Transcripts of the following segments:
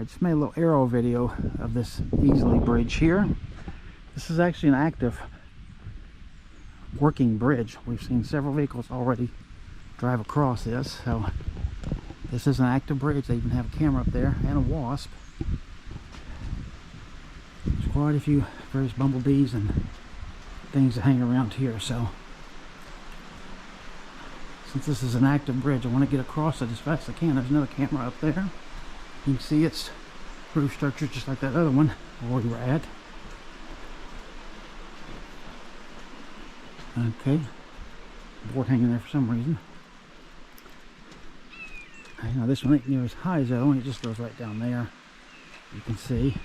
Alright, just made a little aero video of this Easley Bridge here. This is actually an active working bridge. We've seen several vehicles already drive across this, so this is an active bridge. They even have a camera up there and a wasp. There's quite a few various bumblebees and things that hang around here, so since this is an active bridge, I want to get across it as fast as I can. There's another camera up there. You can see its roof structure just like that other one where we were at. Okay, board hanging there for some reason. I know this one ain't near as high as that one. It just goes right down there. You can see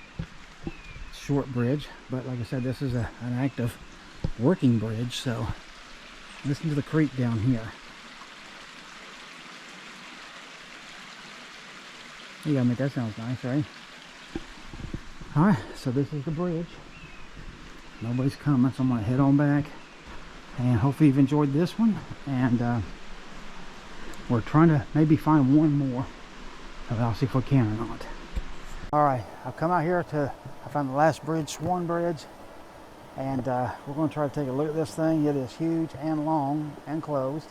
short bridge, but like I said, this is an active working bridge. So listen to the creek down here. You gotta make that sound nice, right? Alright, so this is the bridge. Nobody's coming, so I'm gonna head on back. And hopefully you've enjoyed this one. And we're trying to maybe find one more. I'll see if we can or not. Alright, I've come out here I found the last bridge, Swann Bridge. And we're going to try to take a look at this thing. It is huge and long and closed.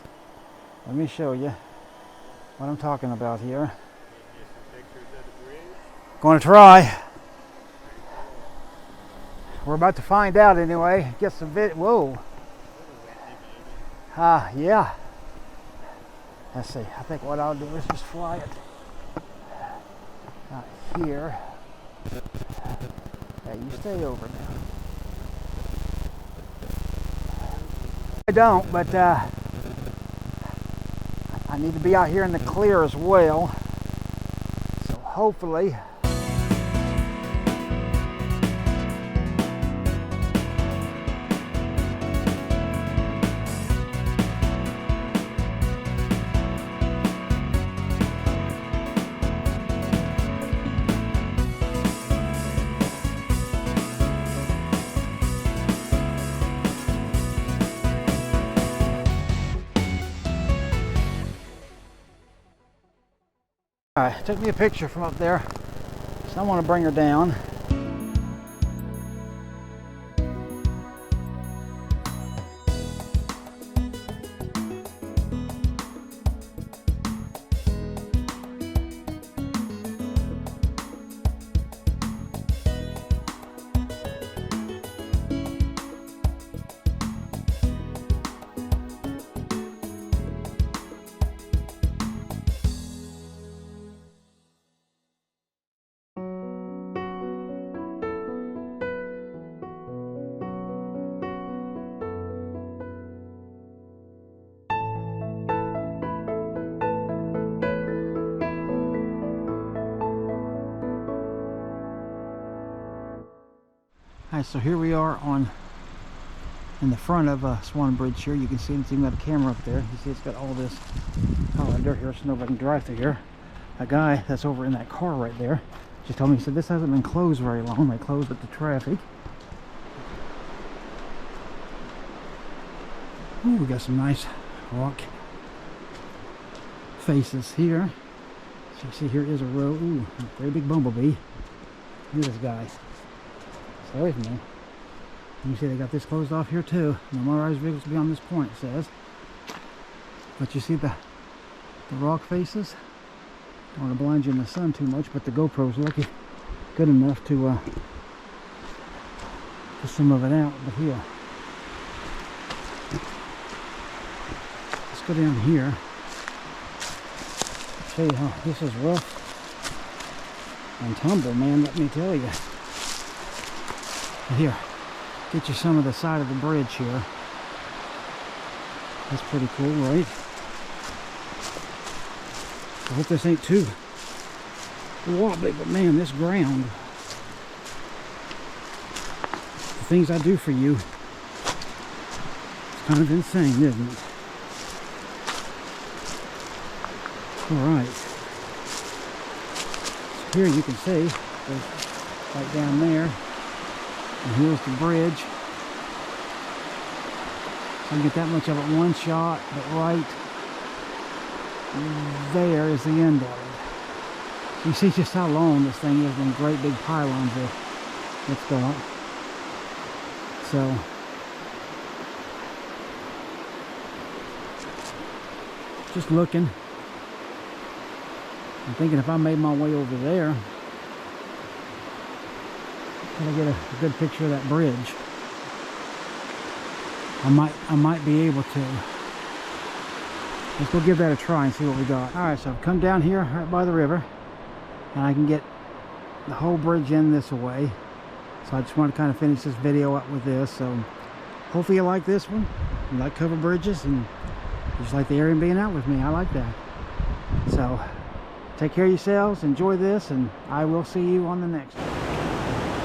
Let me show you what I'm talking about here. Going to try. We're about to find out anyway. Get some vid. Whoa. Yeah. Let's see. I think what I'll do is just fly it out here. Yeah, you stay over now. I don't, but I need to be out here in the clear as well. So hopefully. Alright, took me a picture from up there, so I want to bring her down. Alright, so here we are in the front of Swann Bridge here. You can see it's even got a camera up there. You see it's got all this dirt here, so nobody can drive through here. A guy that's over in that car right there just told me, he said this hasn't been closed very long. They closed it to traffic. Ooh, we got some nice rock faces here. So you see here is a row. Ooh, a very big bumblebee. Look at this guy. Stay away from me. You see they got this closed off here too. No motorized vehicles beyond this point, it says. But you see the rock faces? Don't want to blind you in the sun too much, but the GoPro's lucky good enough to get some of it out. But here, let's go down here. I'll show you how this is rough and tumble, man, let me tell you. Here, get you some of the side of the bridge here. That's pretty cool, right? I hope this ain't too wobbly, but man, this ground, the things I do for you, it's kind of insane, isn't it? Alright. So here you can see, right down there. And here's the bridge. I can get that much of it one shot, but right there is the end of it. You see just how long this thing is in great big pylons there. Let's go up. So just looking. I'm thinking if I made my way over there, can I get a good picture of that bridge? I might be able to. Let's go give that a try and see what we got. Alright, so I've come down here right by the river, and I can get the whole bridge in this way. So I just want to kind of finish this video up with this. So hopefully you like this one. You like covered bridges, and you just like the area being out with me. I like that. So take care of yourselves, enjoy this, and I will see you on the next one.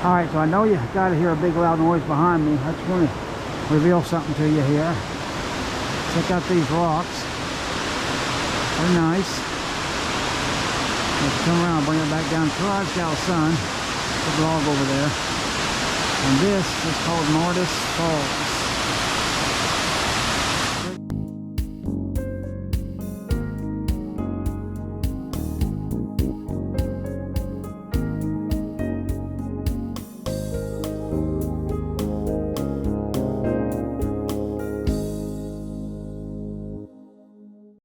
Alright, so I know you got to hear a big loud noise behind me. I just want to reveal something to you here. Check out these rocks. They're nice. Let's come around, bring it back down towards the sun. The log over there. And this is called Nano Plus.